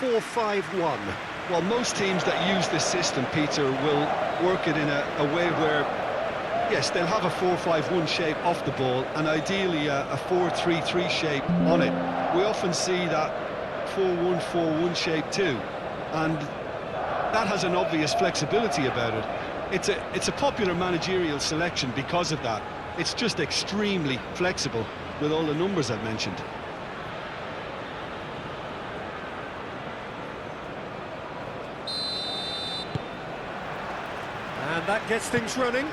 4-5-1. Well, most teams that use this system, Peter, will work it in a way where, yes, they'll have a 4-5-1 shape off the ball and ideally a 4-3-3 shape on it. We often see that 4-1-4-1 shape too, and that has an obvious flexibility about it. It's a popular managerial selection because of that. It's just extremely flexible with all the numbers I've mentioned. And that gets things running.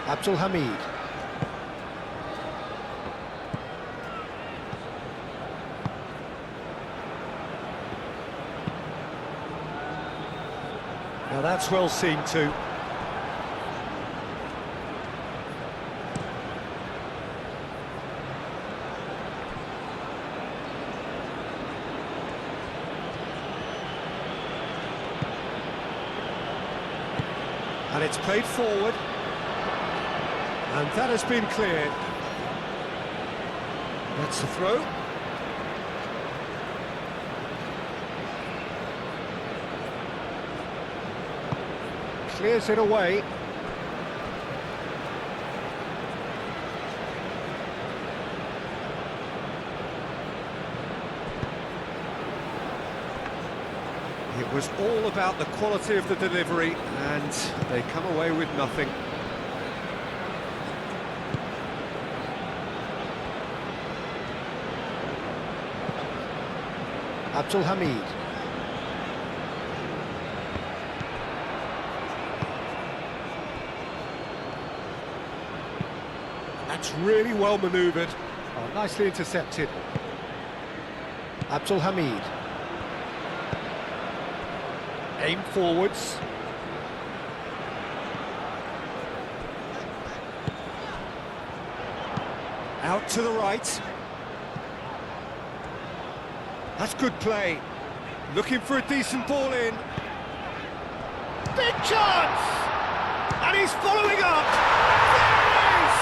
Abdul Hamid. Now that's well seen too. And it's played forward. And that has been cleared. That's the throw. Clears it away. It was all about the quality of the delivery, and they come away with nothing. Abdul Hamid. That's really well manoeuvred. Oh, nicely intercepted. Abdul Hamid. Aim forwards. Out to the right. That's good play. Looking for a decent ball in. Big chance! And he's following up! There it is!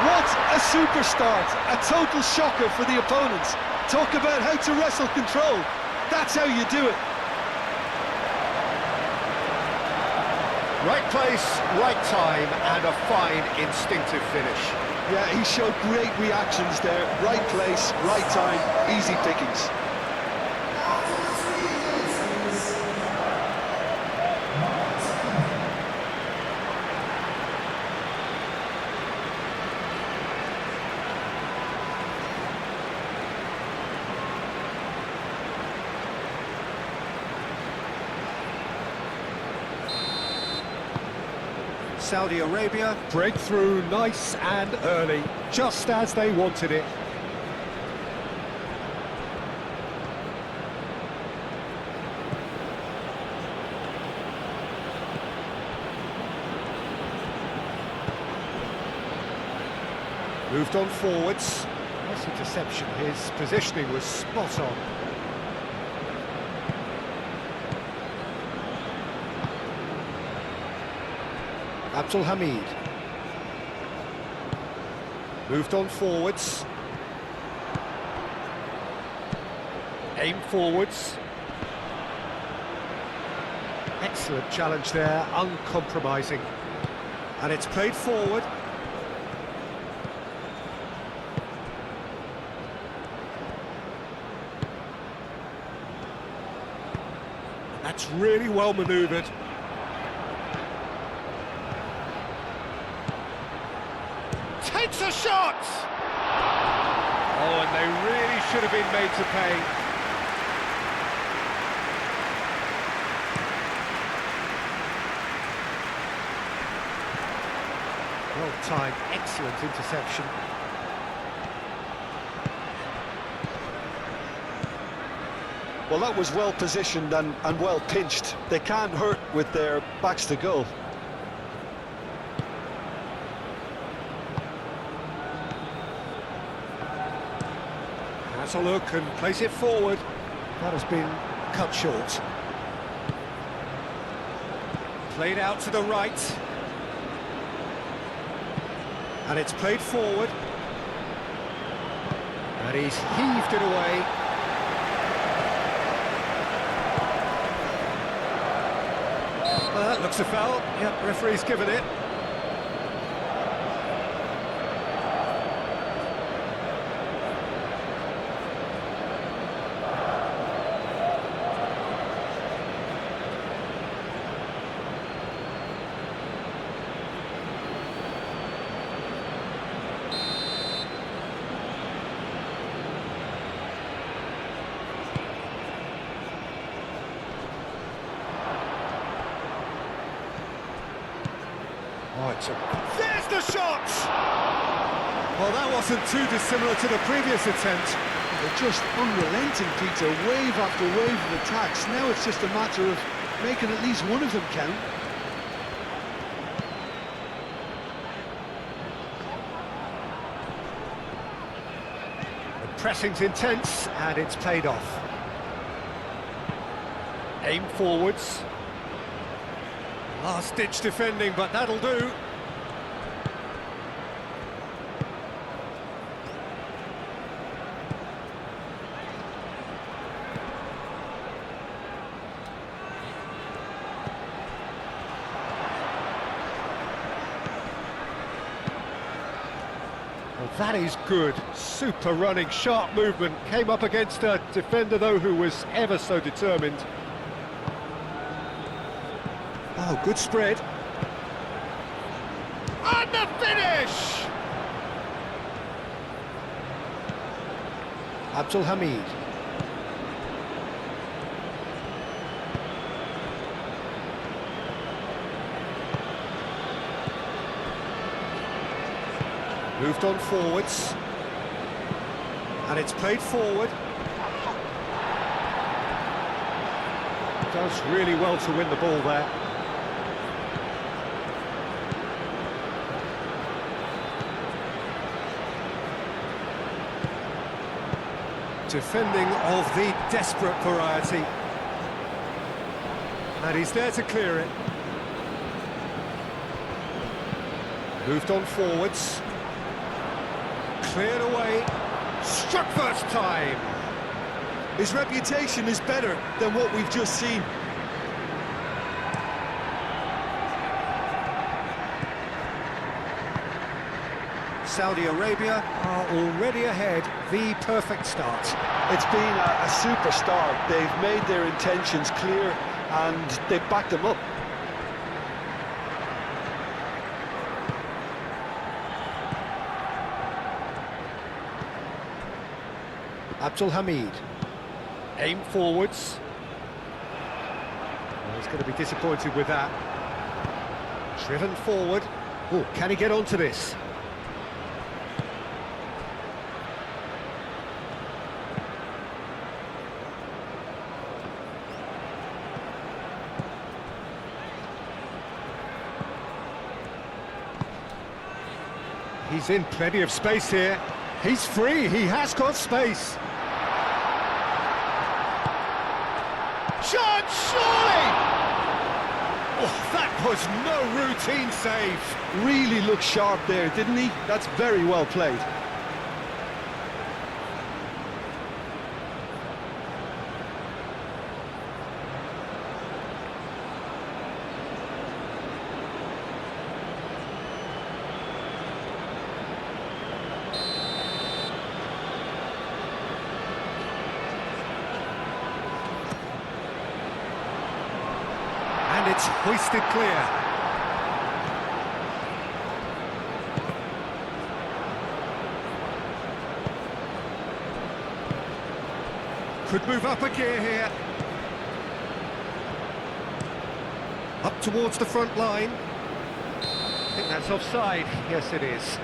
What a super start! A total shocker for the opponents. Talk about how to wrestle control. That's how you do it. Right place, right time, and a fine instinctive finish. Yeah, he showed great reactions there. Right place, right time, easy pickings. Saudi Arabia, breakthrough nice and early, just as they wanted it. Moved on forwards. Nice interception, his positioning was spot on. Abdul Hamid. Moved on forwards. Aim forwards. Excellent challenge there, uncompromising. And it's played forward. That's really well manoeuvred. Takes a shot! Oh, and they really should have been made to pay. Well timed, excellent interception. Well, that was well positioned and well pinched. They can't hurt with their backs to goal. Has a look and plays it forward. That has been cut short. Played out to the right. And it's played forward. And he's heaved it away. That looks a foul. Yep, referee's given it. There's the shot! Well, that wasn't too dissimilar to the previous attempt. They're just unrelenting, Peter, wave after wave of attacks. Now it's just a matter of making at least one of them count. The pressing's intense, and it's paid off. Aim forwards. Last-ditch defending, but that'll do. Well, that is good. Super running, sharp movement. Came up against a defender, though, who was ever so determined. Oh, good spread. And the finish! Abdul Hamid. Moved on forwards. And it's played forward. Does really well to win the ball there. Defending of the desperate variety. And he's there to clear it. Moved on forwards. Cleared away. Struck first time. His reputation is better than what we've just seen. Saudi Arabia are already ahead. The perfect start. It's been a super start. They've made their intentions clear and they've backed them up. Abdul Hamid. Aim forwards. Well, he's going to be disappointed with that. Driven forward. Oh, can he get onto this? He's in plenty of space here. He's free, he has got space. Shot, surely! Oh, that was no routine save. Really looked sharp there, didn't he? That's very well played. And it's hoisted clear. Could move up a gear here. Up towards the front line. I think that's offside. Yes, it is.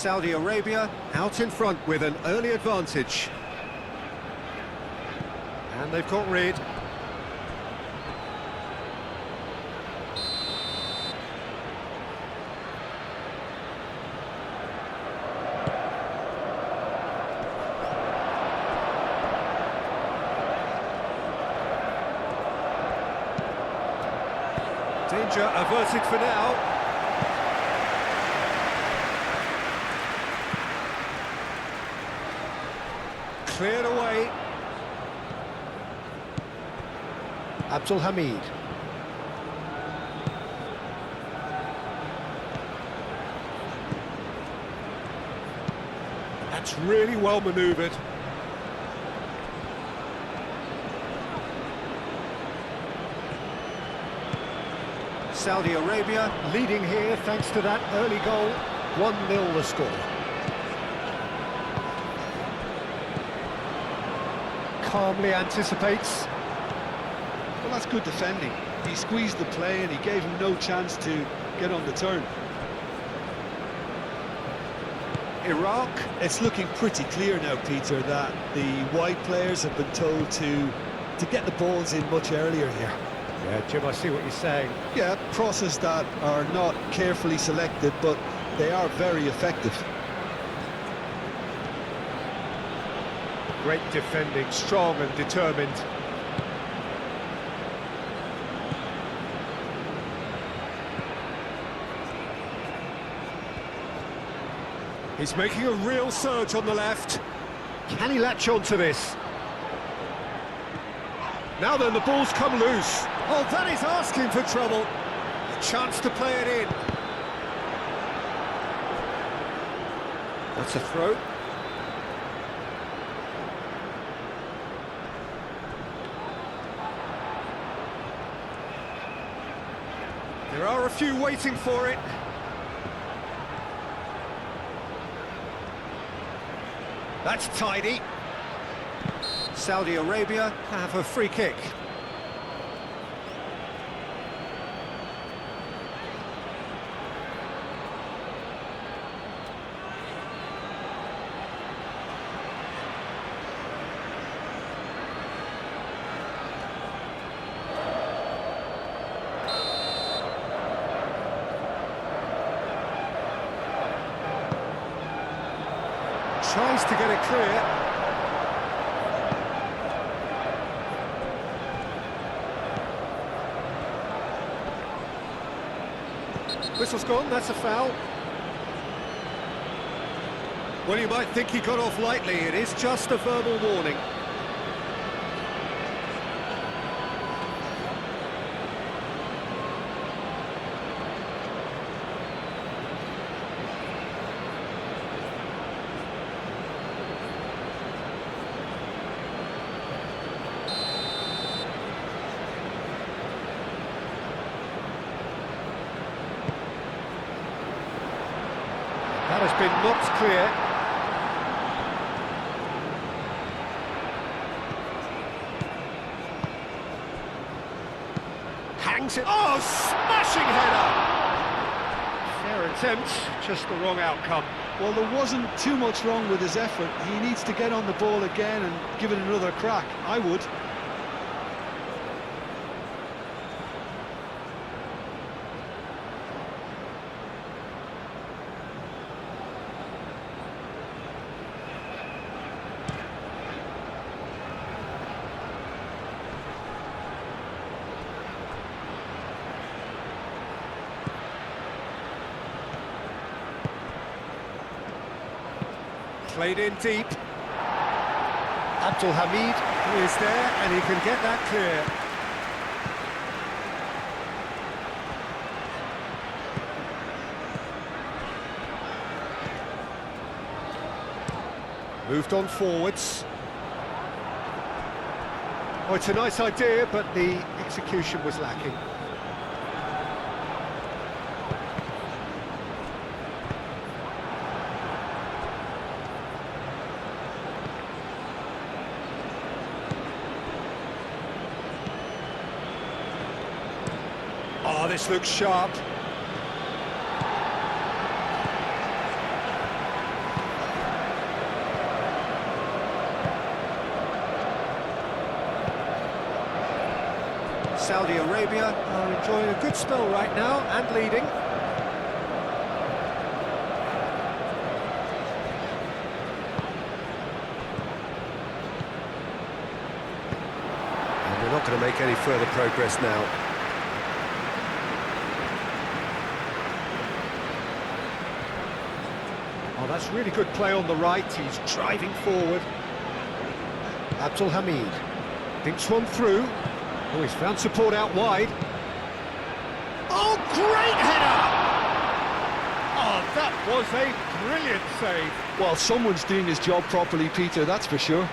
Saudi Arabia out in front with an early advantage. And they've got rid. Danger averted for now. Cleared away. Abdul Hamid. That's really well manoeuvred. Saudi Arabia leading here thanks to that early goal. 1-0 the score. Calmly anticipates. Well, that's good defending. He squeezed the play and he gave him no chance to get on the turn. Iraq. It's looking pretty clear now, Peter, that the wide players have been told to get the balls in much earlier here. Yeah, Jim, I see what you're saying. Yeah, crosses that are not carefully selected, but they are very effective. Great defending, strong and determined. He's making a real surge on the left. Can he latch on to this? Now then, the ball's come loose. Oh, that is asking for trouble. A chance to play it in. That's a throw. There are a few waiting for it. That's tidy. Saudi Arabia have a free kick. Tries to get it clear. Whistle's gone, that's a foul. Well, you might think he got off lightly, it is just a verbal warning. That has been knocked clear. Hangs it. Oh, smashing header! Fair attempt, just the wrong outcome. Well, there wasn't too much wrong with his effort. He needs to get on the ball again and give it another crack. I would. Played in deep. Abdul Hamid is there and he can get that clear. Moved on forwards. Oh, it's a nice idea, but the execution was lacking. Oh, this looks sharp. Saudi Arabia are enjoying a good spell right now and leading. And they're not going to make any further progress now. Oh, that's really good play on the right. He's driving forward. Abdul Hamid thinks one through. Oh, he's found support out wide. Oh, great header! Oh, that was a brilliant save. Well, someone's doing his job properly, Peter, that's for sure.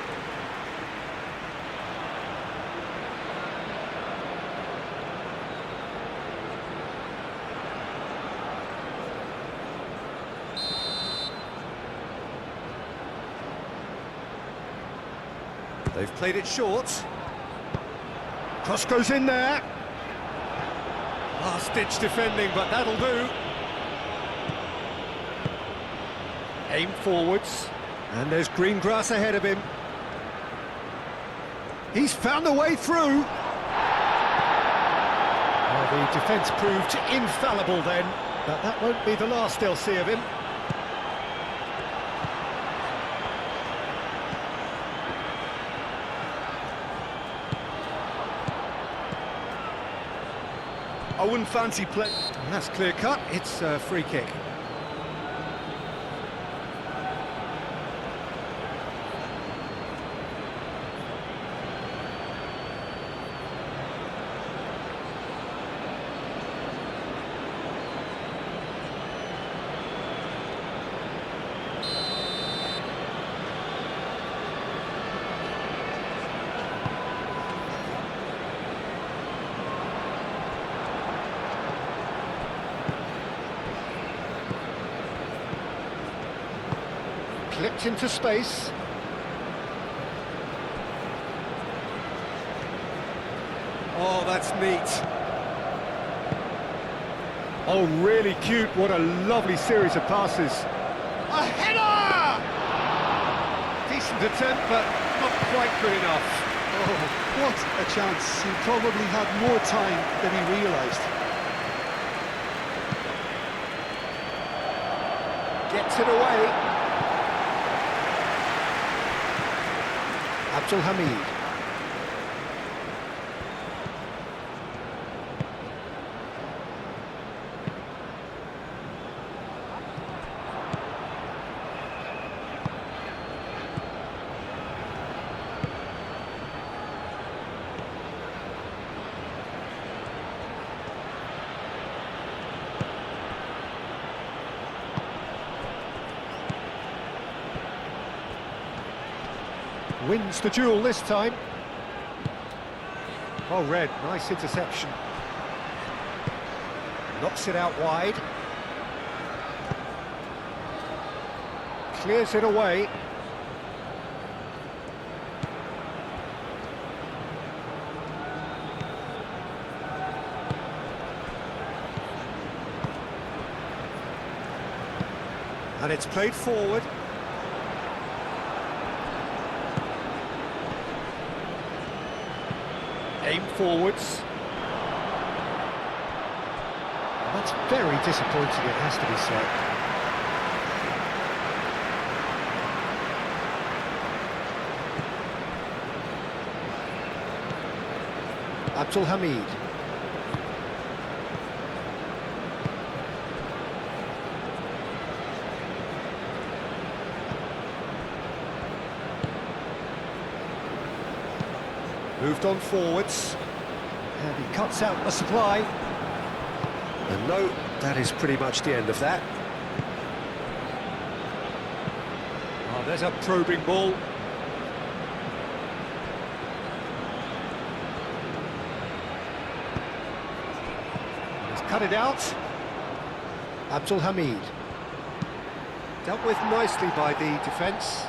They've played it short. Cross goes in there. Last-ditch defending, but that'll do. Aim forwards. And there's green grass ahead of him. He's found a way through. Well, the defence proved infallible then, but that won't be the last they'll see of him. I wouldn't fancy play. And that's clear cut, it's a free kick. Clipped into space. Oh, that's neat. Oh, really cute. What a lovely series of passes. A header! Decent attempt, but not quite good enough. Oh, what a chance. He probably had more time than he realised. Gets it away. Abdul Hamid. Wins the duel this time. Oh, Red, nice interception. Knocks it out wide. Clears it away. And it's played forward. Aim forwards. That's very disappointing, it has to be said. Abdul Hamid. Moved on forwards, and he cuts out the supply. And no, that is pretty much the end of that. Oh, there's a probing ball. He's cut it out. Abdul Hamid. Dealt with nicely by the defence.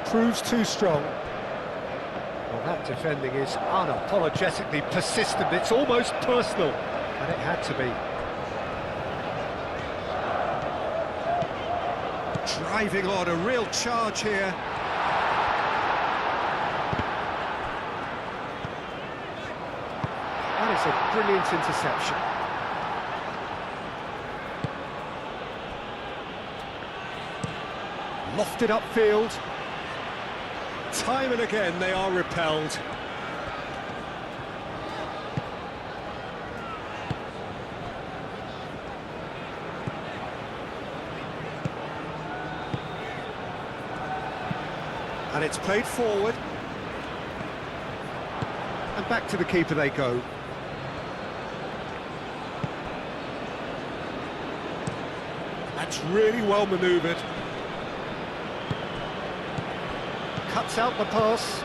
Proves too strong. Well, that defending is unapologetically persistent. It's almost personal. And it had to be. Driving on, a real charge here. That is a brilliant interception. Lofted upfield. Time and again they are repelled. And it's played forward. And back to the keeper they go. That's really well manoeuvred. Cuts out the pass.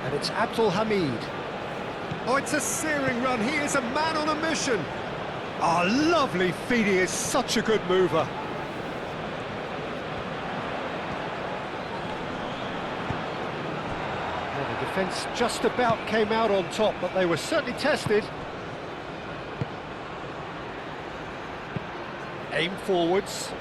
And it's Abdul Hamid. Oh, it's a searing run. He is a man on a mission. Oh, lovely feed. He is such a good mover. Well, the defence just about came out on top, but they were certainly tested. Aim forwards.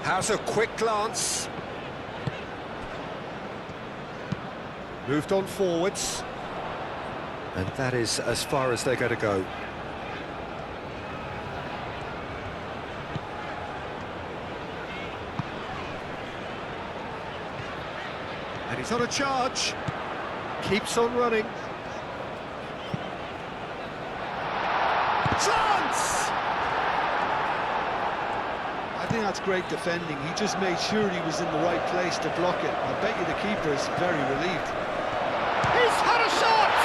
Has a quick glance. Moved on forwards. And that is as far as they're going to go. And he's on a charge. Keeps on running. Chance! I think that's great defending. He just made sure he was in the right place to block it. I bet you the keeper is very relieved. He's had a shot!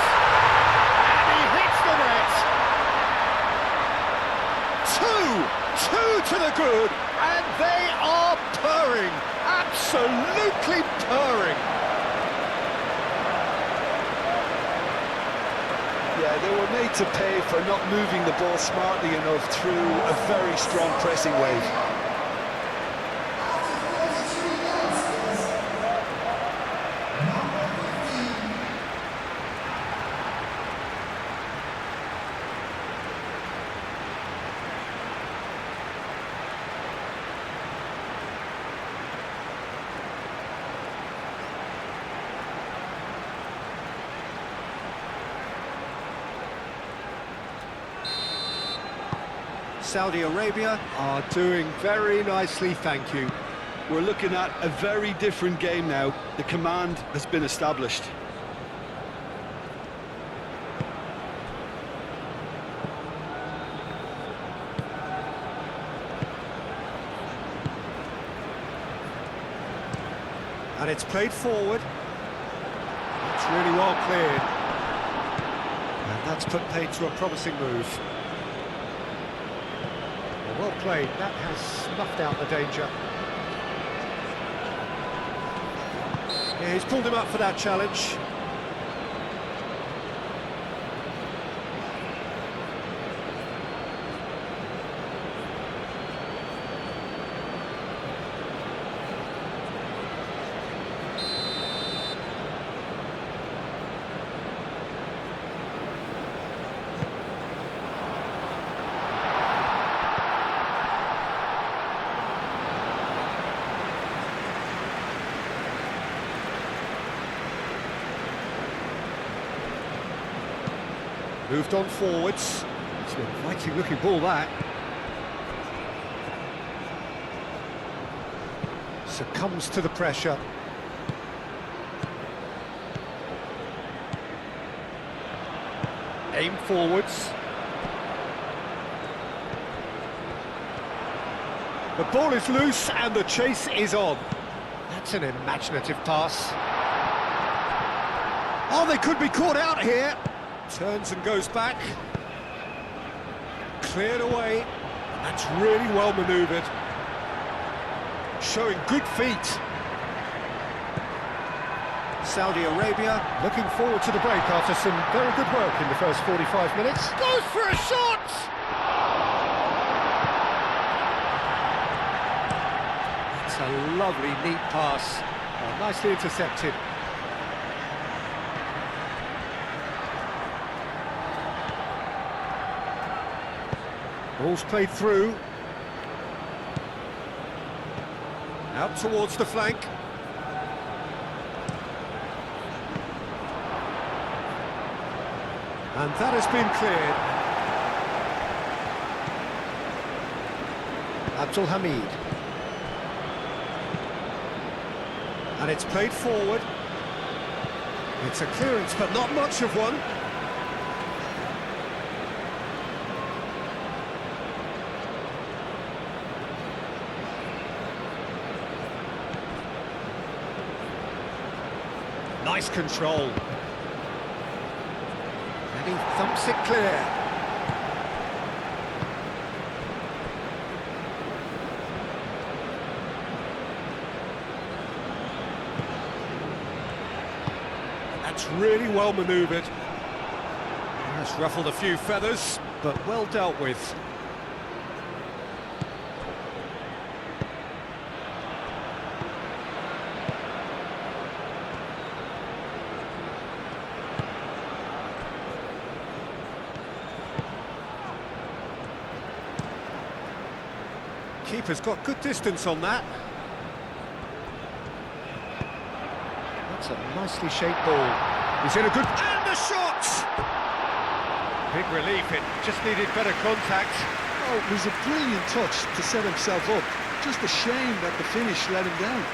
And he hits the net! Two to the good, and they are purring, absolutely purring. Yeah, they were made to pay for not moving the ball smartly enough through a very strong pressing wave. Saudi Arabia are doing very nicely, thank you. We're looking at a very different game now. The command has been established. And it's played forward. It's really well cleared. And that's put paid to a promising move. Well played, that has snuffed out the danger. Yeah, he's pulled him up for that challenge. Moved on forwards. It's an inviting looking ball, that. Succumbs to the pressure. Aim forwards. The ball is loose and the chase is on. That's an imaginative pass. Oh, they could be caught out here. Turns and goes back. Cleared away. That's really well manoeuvred. Showing good feet. Saudi Arabia. Looking forward to the break after some very good work in the first 45 minutes. Goes for a shot! It's a lovely, neat pass. Nicely intercepted. Ball's played through. Out towards the flank. And that has been cleared. Abdul Hamid. And it's played forward. It's a clearance, but not much of one. Nice control. And he thumps it clear. That's really well manoeuvred. That's ruffled a few feathers, but well dealt with. Keeper's got good distance on that. That's a nicely shaped ball. He's in a good... And the shot! Big relief, it just needed better contact. Oh, it was a brilliant touch to set himself up. Just a shame that the finish let him down.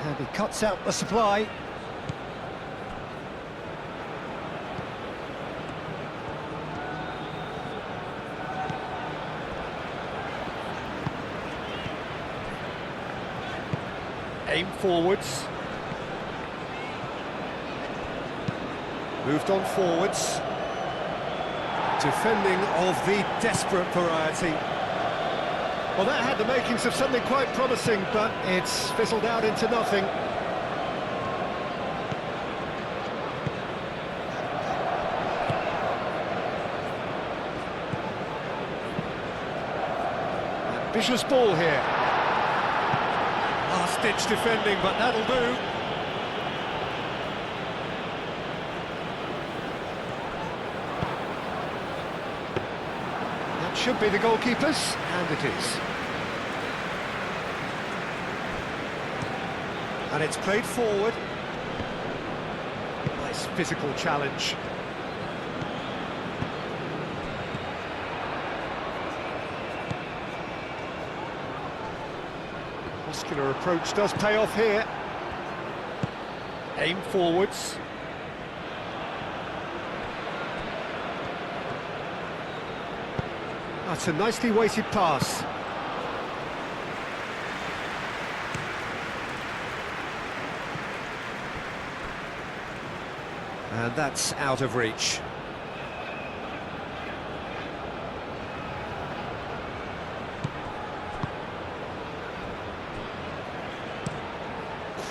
And he cuts out the supply. Aim forwards. Moved on forwards. Defending of the desperate variety. Well, that had the makings of something quite promising, but it's fizzled out into nothing. Ambitious ball here. Last-ditch defending, but that'll do. That should be the goalkeeper's, and it is. And it's played forward. Nice physical challenge. Muscular approach does pay off here. Aim forwards. That's a nicely weighted pass. And that's out of reach.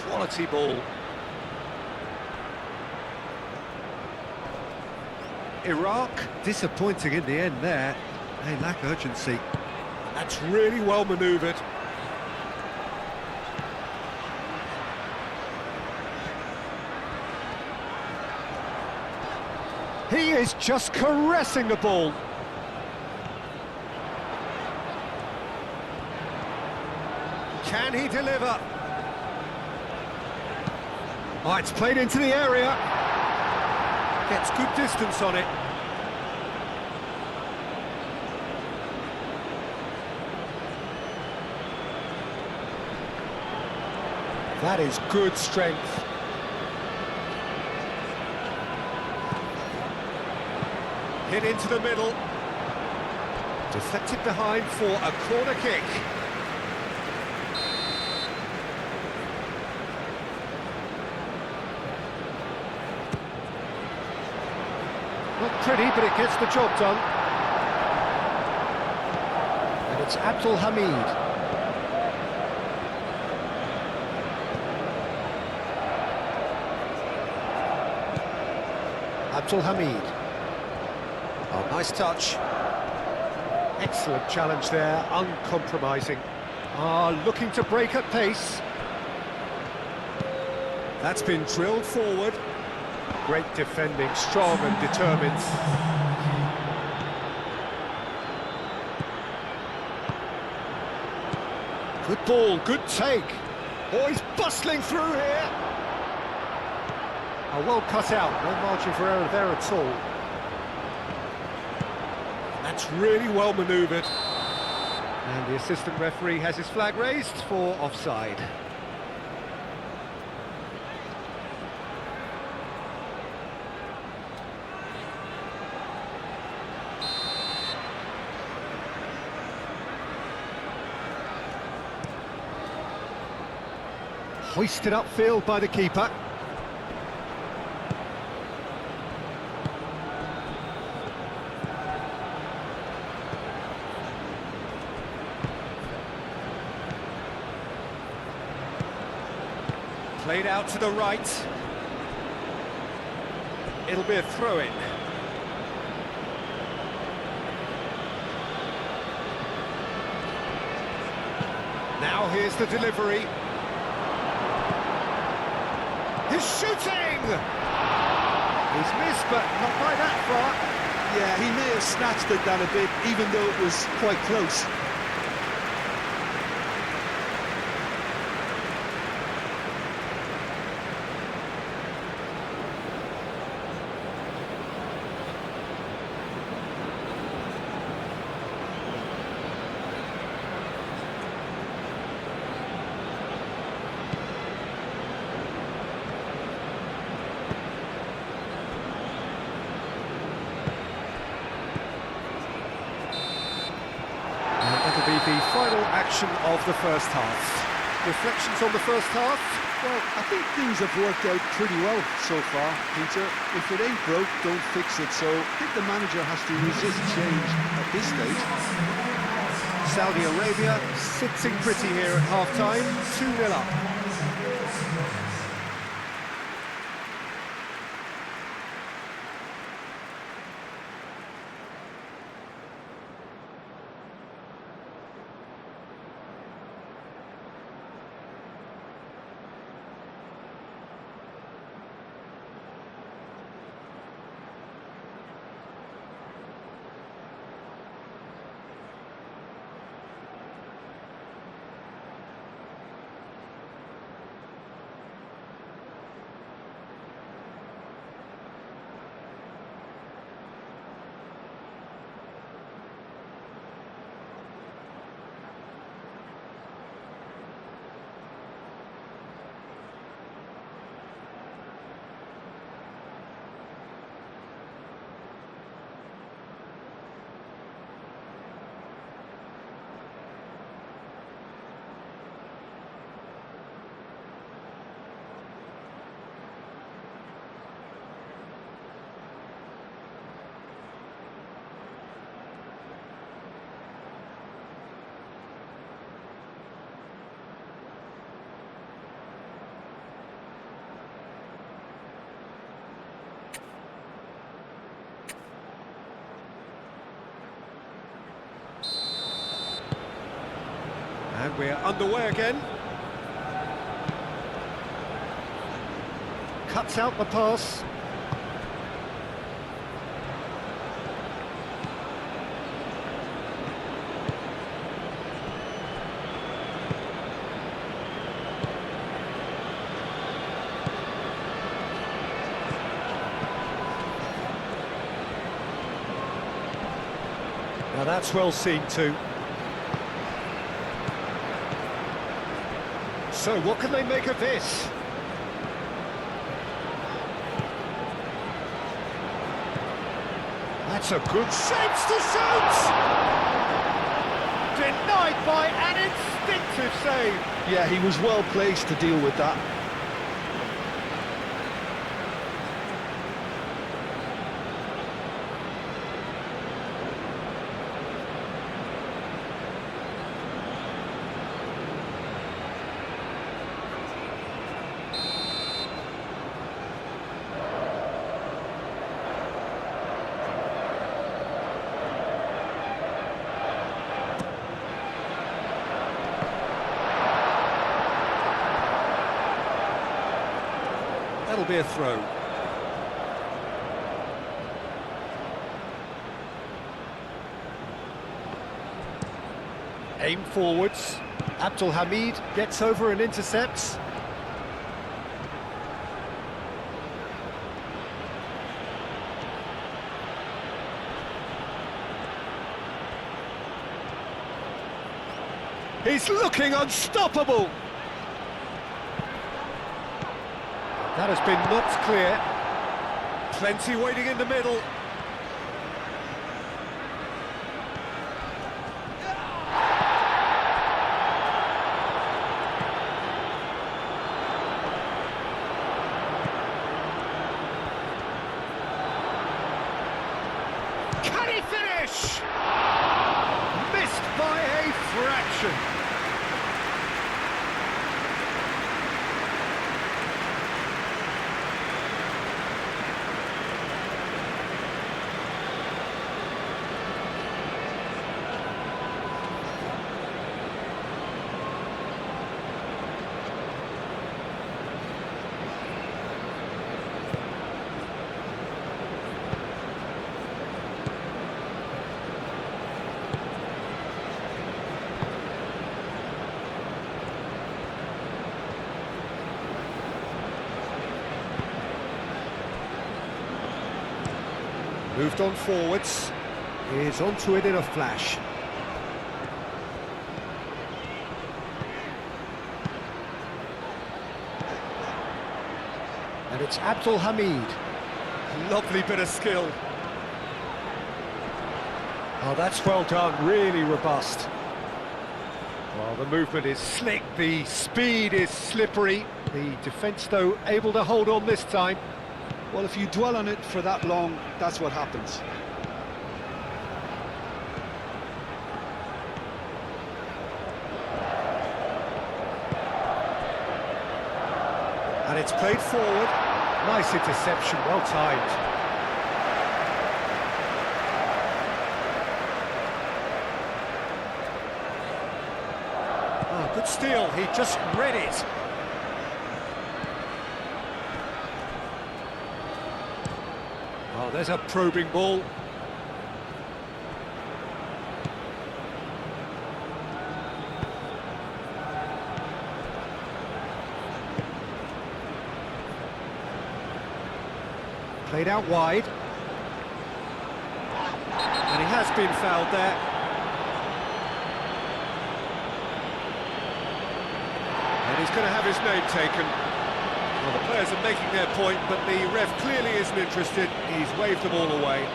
Quality ball. Iraq, disappointing in the end there. They lack urgency. That's really well manoeuvred. He is just caressing the ball. Can he deliver? Oh, it's played into the area. Gets good distance on it. That is good strength. Hit into the middle. Deflected behind for a corner kick. pretty, but it gets the job done. And it's Abdul Hamid. Abdul Hamid. Oh, nice touch. Excellent challenge there, uncompromising. Looking to break at pace. That's been drilled forward. Great defending, strong and determined. Good ball, good take. Oh, he's bustling through here. Well cut out, no margin for error there at all. That's really well manoeuvred. And the assistant referee has his flag raised for offside. Hoisted upfield by the keeper. Played out to the right. It'll be a throw-in. Now here's the delivery. He's shooting! He's missed, but not by that far. Yeah, he may have snatched at that a bit, even though it was quite close. The final action of the first half. Reflections on the first half? Well, I think things have worked out pretty well so far, Peter. If it ain't broke, don't fix it. So I think the manager has to resist change at this stage. Saudi Arabia sitting pretty here at half-time, 2-0 up. And we're underway again. Cuts out the pass. Now that's well seen too. So what can they make of this? That's a good sense to shoot! Denied by an instinctive save. Yeah, he was well placed to deal with that. be a throw. Aim forwards. Abdul Hamid gets over and intercepts. He's looking unstoppable. That has been knocked clear. Plenty waiting in the middle. Can he finish? Missed by a fraction. Moved on forwards, is onto it in a flash. And it's Abdul Hamid. Lovely bit of skill. Oh, that's well done, really robust. Well, the movement is slick, the speed is slippery. The defence, though, able to hold on this time. Well, if you dwell on it for that long, that's what happens. And it's played forward. Nice interception, well timed. Oh, good steal, he just read it. Oh, there's a probing ball. Played out wide. And he has been fouled there. And he's going to have his name taken. Well, the players are making their point, but the ref clearly isn't interested. He's waved them all away.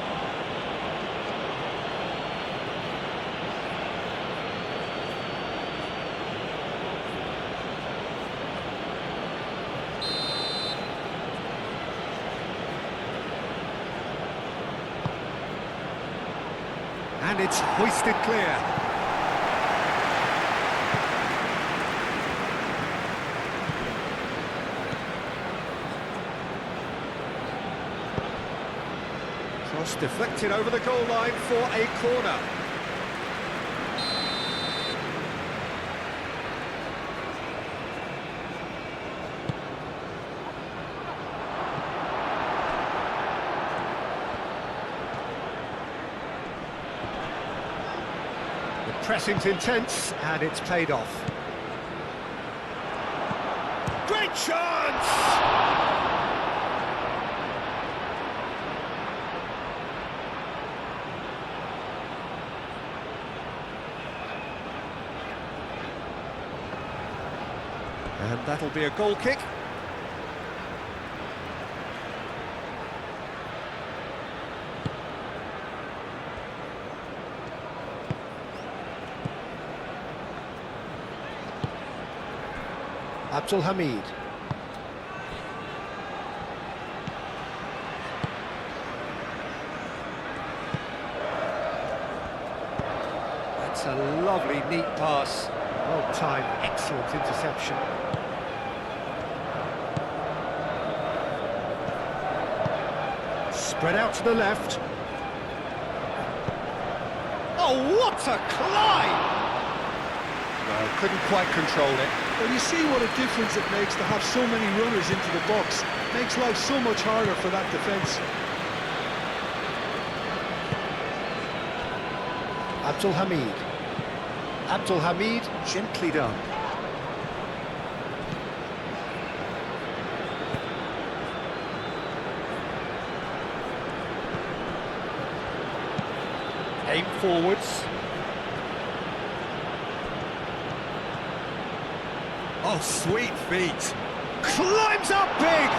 And it's hoisted clear. Cross deflected over the goal line for a corner. The pressing's intense and it's paid off. Great chance! And that'll be a goal kick. Abdul Hamid. That's a lovely, neat pass. Well timed, excellent interception. Spread out to the left. Oh, what a climb! Couldn't quite control it. Well, you see what a difference it makes to have so many runners into the box. Makes life so much harder for that defence. Abdul Hamid. Abdul Hamid, gently done. Aim forwards. Oh, sweet feet. Climbs up big!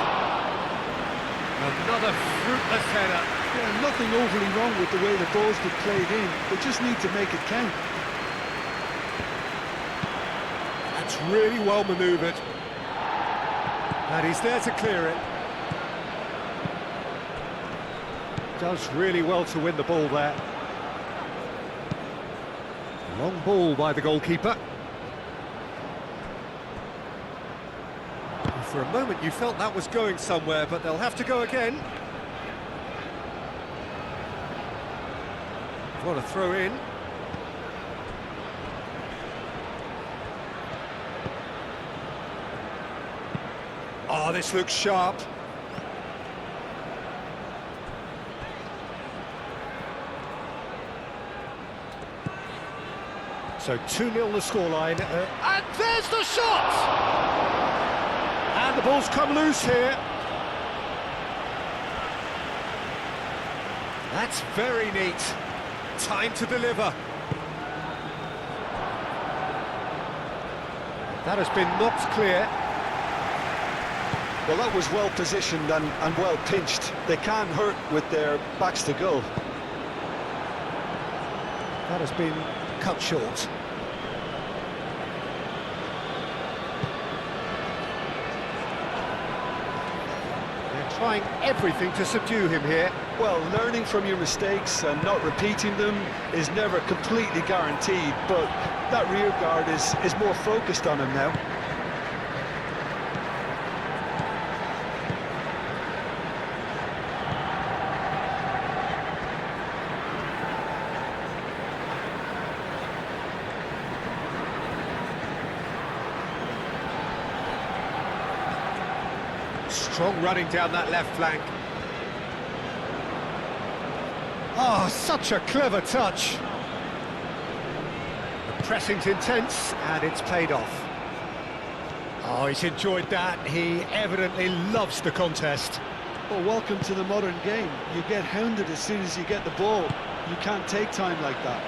Another fruitless header. Yeah, nothing overly wrong with the way the ball's been played in. They just need to make it count. That's really well manoeuvred. And he's there to clear it. Does really well to win the ball there. Long ball by the goalkeeper. For a moment you felt that was going somewhere, but they'll have to go again. What a throw in. Oh, this looks sharp. So 2-0 the scoreline, and there's the shot! And the ball's come loose here. That's very neat. Time to deliver. That has been knocked clear. Well, that was well positioned and well pinched. They can't hurt with their backs to goal. That has been cut short. They're trying everything to subdue him here. Well, learning from your mistakes and not repeating them is never completely guaranteed, but that rear guard is more focused on him now. Strong running down that left flank. Oh, such a clever touch. The pressing's intense, and it's paid off. Oh, he's enjoyed that. He evidently loves the contest. Well, welcome to the modern game. You get hounded as soon as you get the ball. You can't take time like that.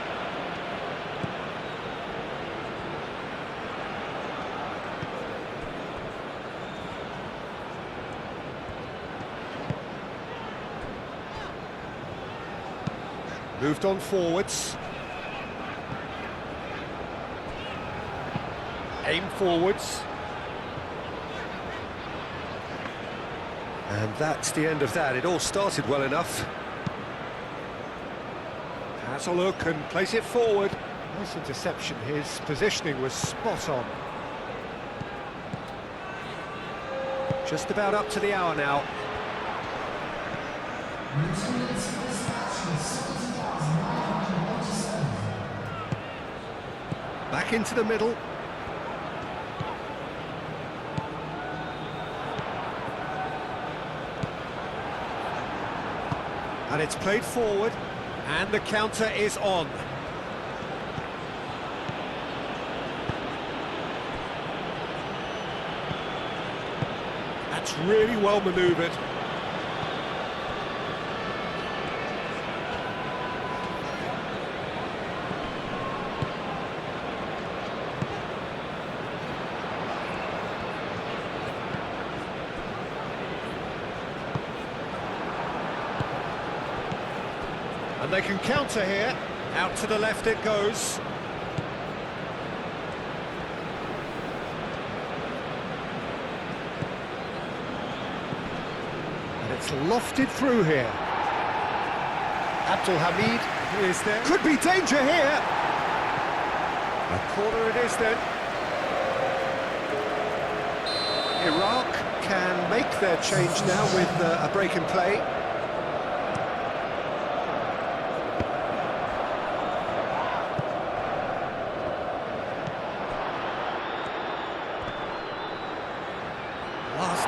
Moved on forwards. Aim forwards. And that's the end of that. It all started well enough. Has a look and place it forward. Nice interception. His positioning was spot on. Just about up to the hour now. Back into the middle. And it's played forward, and the counter is on. That's really well manoeuvred. And they can counter here. Out to the left it goes. And it's lofted through here. Abdul Hamid is there. Could be danger here. A corner it is then. Iraq can make their change now with a break in play.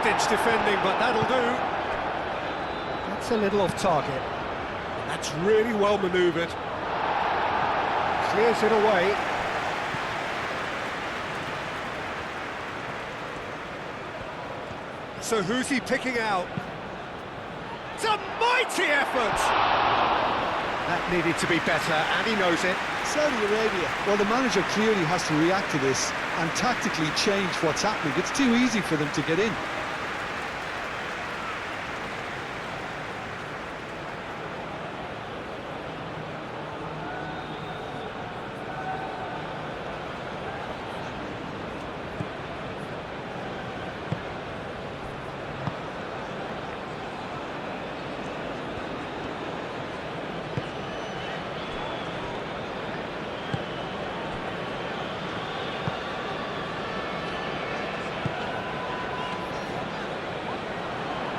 last-ditch defending, but that'll do. That's a little off target. That's really well manoeuvred. Clears it away. So who's he picking out? It's a mighty effort! That needed to be better, and he knows it. Saudi Arabia, well, the manager clearly has to react to this and tactically change what's happening. It's too easy for them to get in.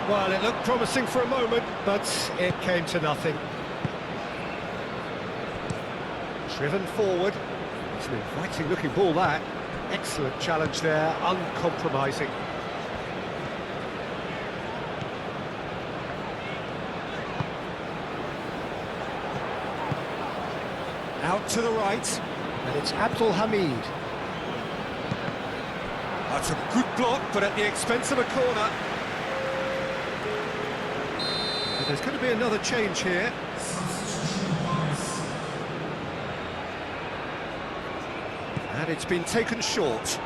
Well, it looked promising for a moment, but it came to nothing. Driven forward. It's an inviting-looking ball, that. Excellent challenge there, uncompromising. Out to the right, and it's Abdul Hamid. That's a good block, but at the expense of a corner. There's going to be another change here. And it's been taken short.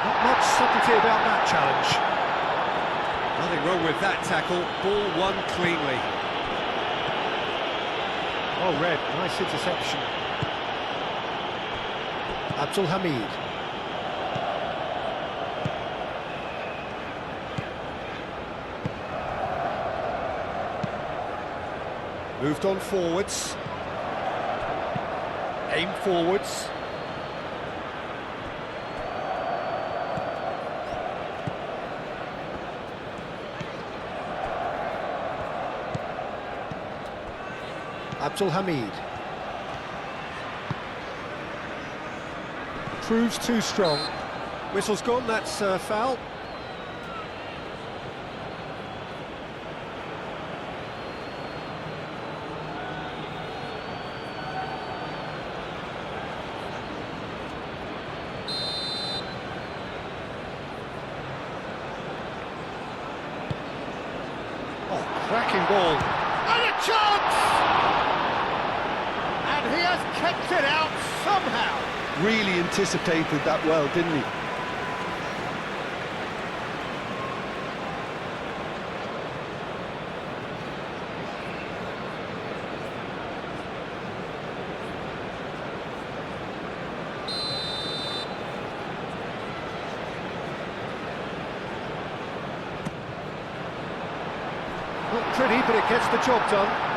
Not much subtlety about that challenge. Nothing wrong with that tackle. Ball won cleanly. Oh, Red, nice interception. Abdul Hamid. Moved on forwards. Aim forwards. Abdul Hamid. Proves too strong. Whistle's gone, that's a foul. Oh, cracking ball. And a chance! And he has kept it out somehow. Really anticipated that well, didn't he? Not pretty, but it gets the job done.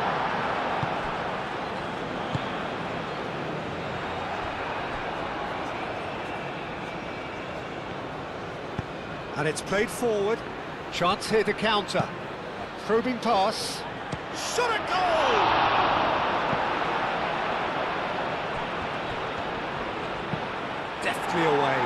And it's played forward. Chance here to counter. Probing pass. Shot a goal! Deftly away.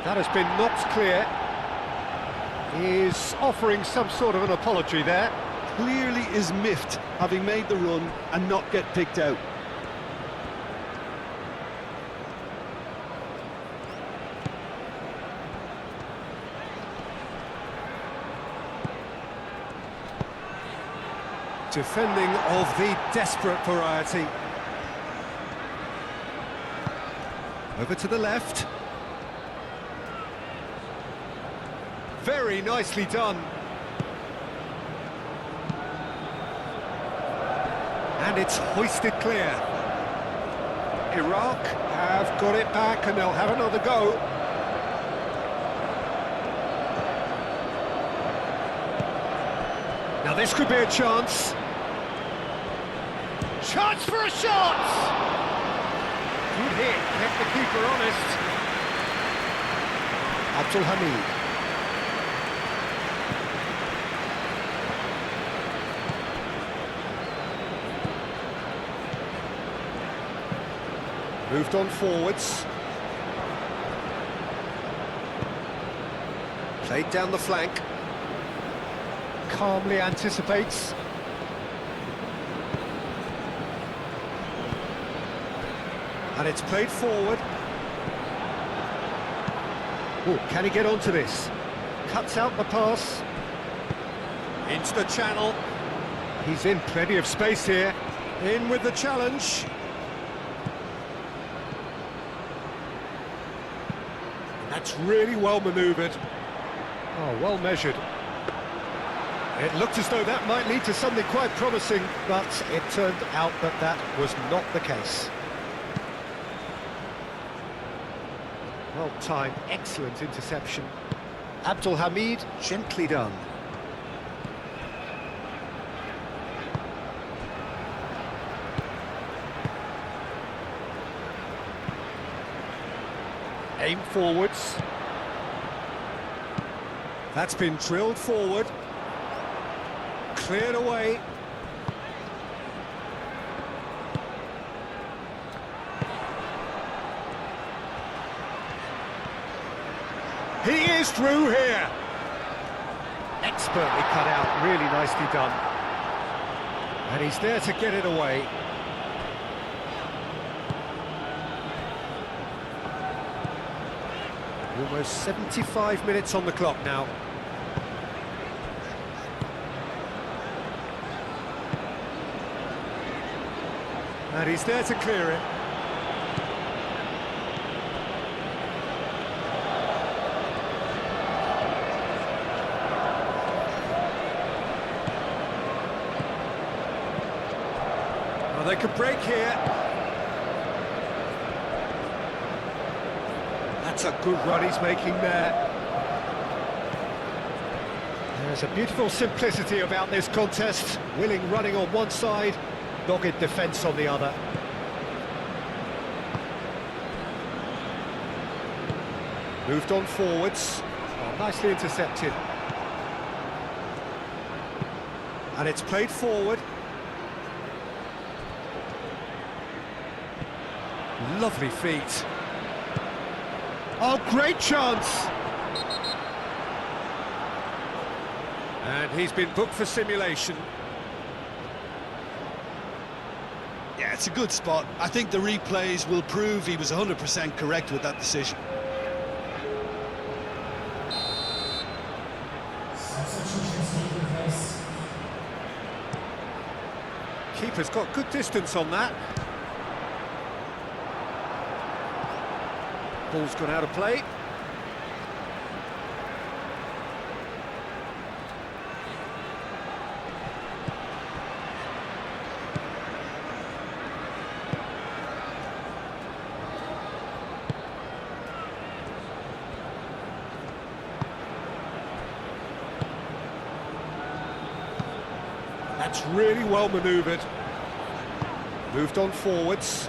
That has been knocked clear. He's offering some sort of an apology there. Clearly is miffed, having made the run and not get picked out. Defending of the desperate variety. Over to the left. Very nicely done. And it's hoisted clear. Iraq have got it back and they'll have another go. Now this could be a chance. Chance for a shot! Good hit, kept the keeper honest. Abdul Hamid. Moved on forwards. Played down the flank. Calmly anticipates. And it's played forward. Oh, can he get onto this? Cuts out the pass. Into the channel. He's in plenty of space here. In with the challenge. That's really well manoeuvred. Oh, well measured. It looked as though that might lead to something quite promising, but it turned out that that was not the case. Well timed, excellent interception. Abdul Hamid, gently done. Aim forwards. That's been drilled forward. Cleared away. He is through here. Expertly cut out, really nicely done. And he's there to get it away. Almost 75 minutes on the clock now. And he's there to clear it. Well, they could break here. That's a good run he's making there. There's a beautiful simplicity about this contest. Willing running on one side, dogged defence on the other. Moved on forwards. Oh, nicely intercepted. And it's played forward. Lovely feet. Oh, great chance! And he's been booked for simulation. Yeah, it's a good spot. I think the replays will prove he was 100% correct with that decision. Keeper's got good distance on that. Ball's gone out of play. That's really well manoeuvred. Moved on forwards.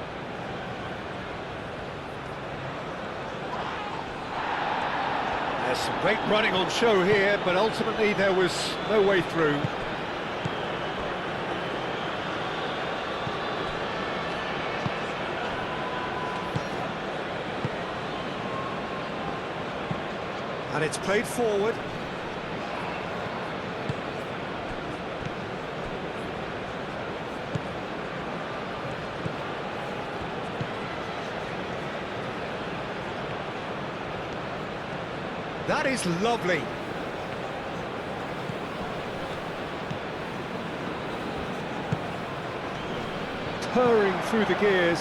There's some great running on show here, but ultimately there was no way through. And it's played forward. That is lovely. Purring through the gears.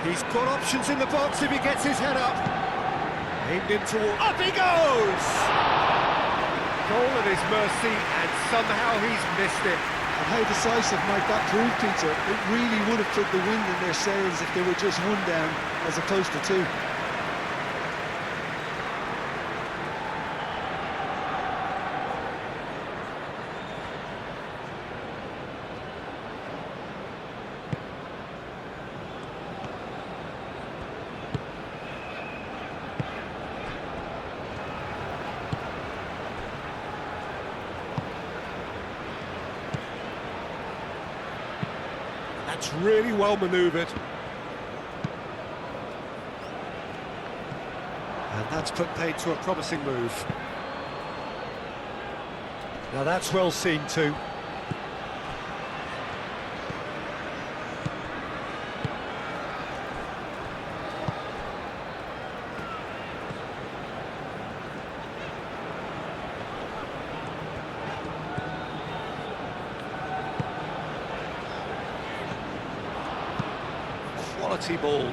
He's got options in the box if he gets his head up. Aimed in toward... Up he goes! Goal at his mercy, and somehow he's missed it. And how decisive might that prove, Peter? It really would have put the wind in their sails if they were just one down as opposed to two. That's really well manoeuvred. And that's put paid to a promising move. Now that's well seen too. Quality ball.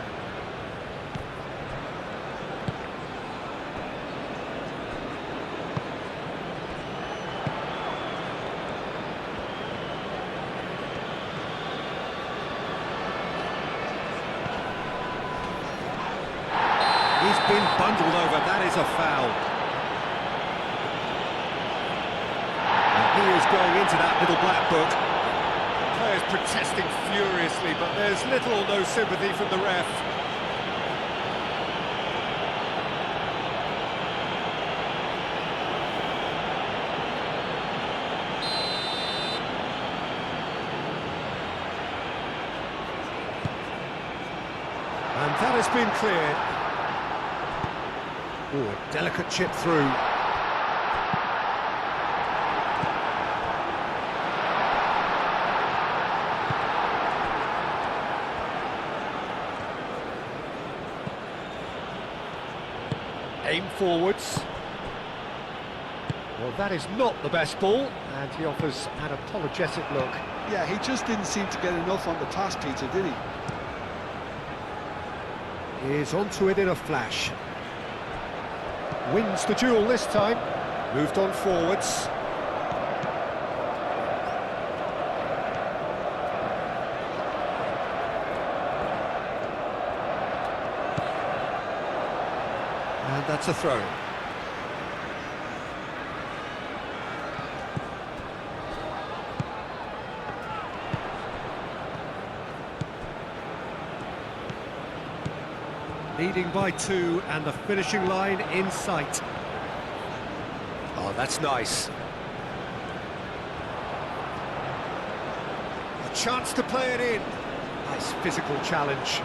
He's been bundled over, that is a foul. And he is going into that little black book. Players protesting furiously, but there's little or no sympathy from the ref. And that has been cleared. Oh, a delicate chip through. Aim forwards. Well, that is not the best ball, and he offers an apologetic look. Yeah, he just didn't seem to get enough on the pass, Peter, did he? He is onto it in a flash. Wins the duel this time. Moved on forwards. And that's a throw. Leading by 2 and the finishing line in sight. Oh, that's nice. A chance to play it in. Nice physical challenge.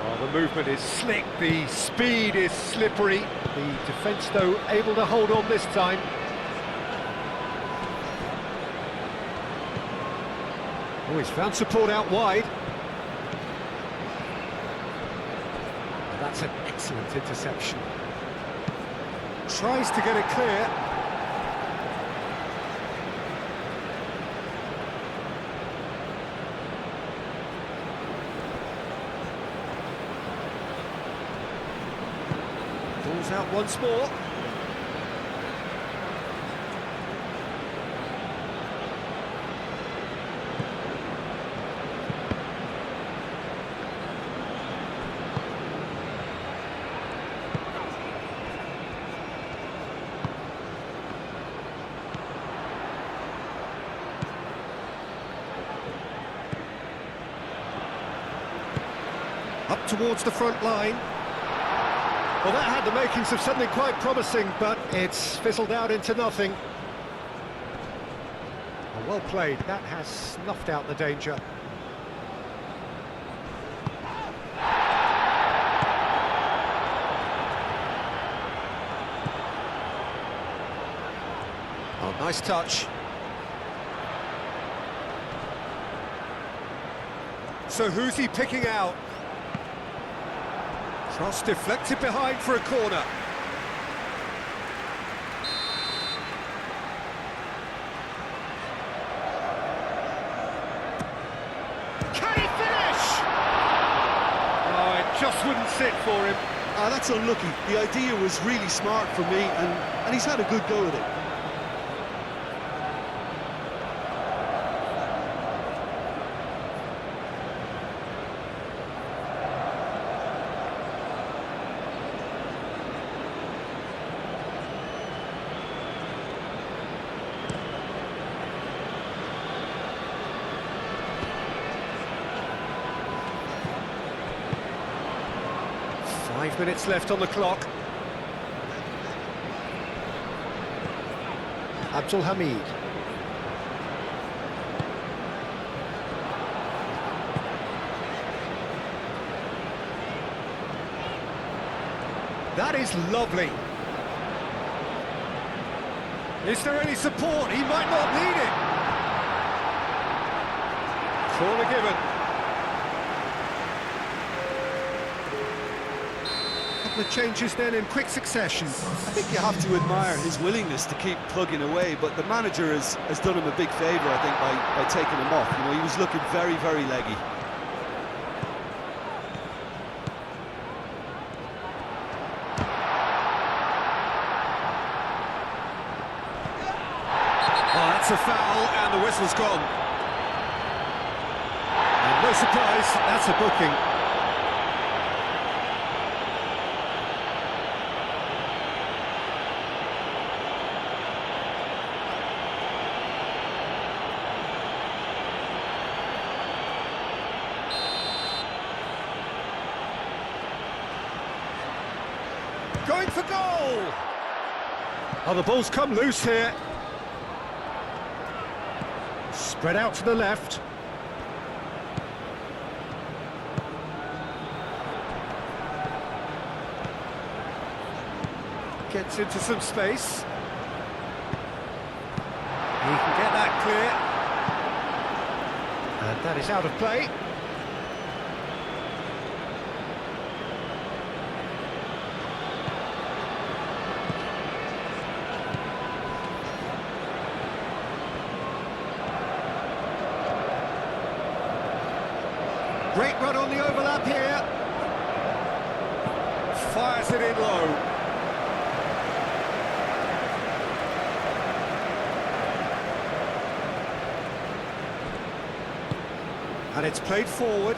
Oh, the movement is slick, the speed is slippery. The defence, though, able to hold on this time. Oh, he's found support out wide. That's an excellent interception. Tries to get it clear. Ball's out once more. Up towards the front line. Well, that had the makings of something quite promising, but it's fizzled out into nothing. Well played, that has snuffed out the danger. Oh, nice touch. So who's he picking out? Cross deflected behind for a corner. Can he finish? Oh, it just wouldn't sit for him. That's unlucky. The idea was really smart for me, and he's had a good go at it. Five minutes left on the clock. Abdul Hamid. That is lovely. Is there any support? He might not need it. Corner given. Couple of changes then in quick succession. I think you have to admire his willingness to keep plugging away, but the manager has done him a big favour, I think, by taking him off. You know, he was looking very, very leggy. Oh, that's a foul, and the whistle's gone. And no surprise, that's a booking. Going for goal! Oh, the ball's come loose here. Spread out to the left. Gets into some space. He can get that clear. And that is out of play. Great run on the overlap here. Fires it in low. And it's played forward.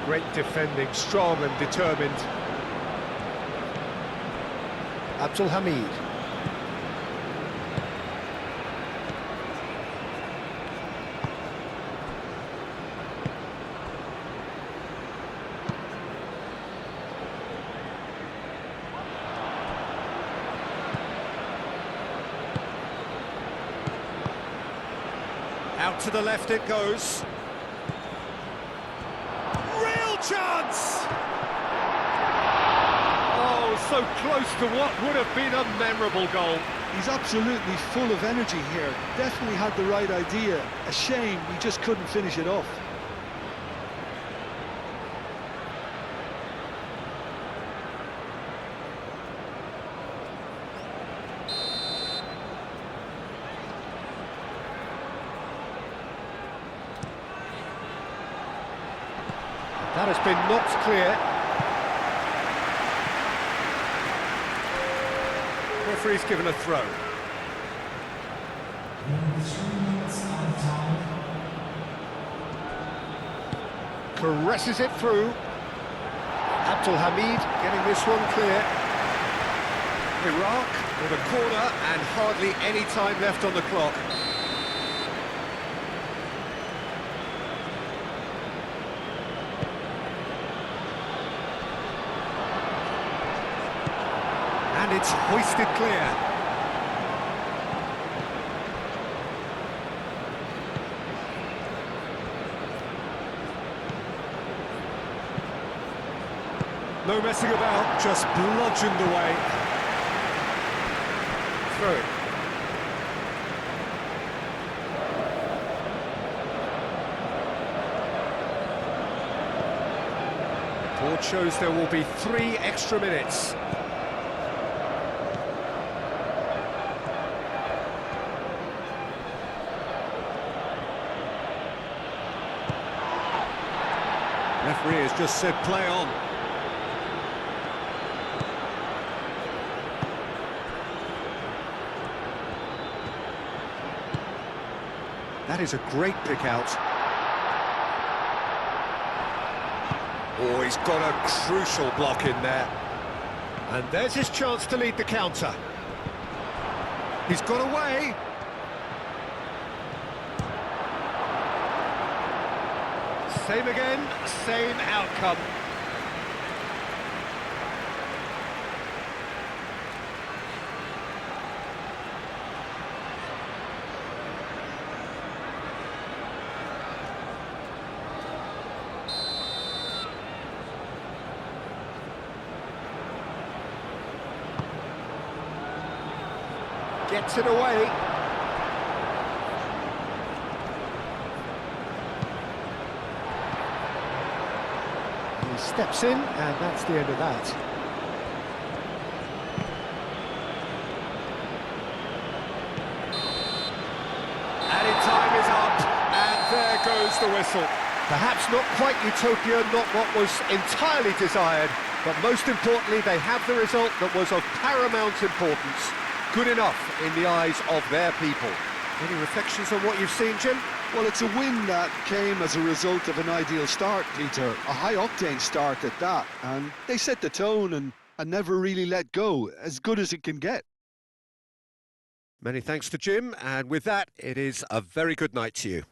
Great defending, strong and determined. Abdul Hamid. Out to the left it goes. Real chance! Oh, so close to what would have been a memorable goal. He's absolutely full of energy here. Definitely had the right idea. A shame he just couldn't finish it off. That has been knocked clear. Referee's given a throw. Caresses it through. Abdul Hamid getting this one clear. Iraq with a corner and hardly any time left on the clock. And it's hoisted clear. No messing about, just bludgeoned away. Through it. Board shows there will be 3 extra minutes. Referee has just said play on. That is a great pick out. Oh, he's got a crucial block in there. And there's his chance to lead the counter. He's got away. Same again, same outcome. Gets it away. He steps in, and that's the end of that. Added time is up, and there goes the whistle. Perhaps not quite utopia, not what was entirely desired, but most importantly, they have the result that was of paramount importance. Good enough in the eyes of their people. Any reflections on what you've seen, Jim? Well, it's a win that came as a result of an ideal start, Peter. A high-octane start at that, and they set the tone and never really let go, as good as it can get. Many thanks to Jim, and with that, it is a very good night to you.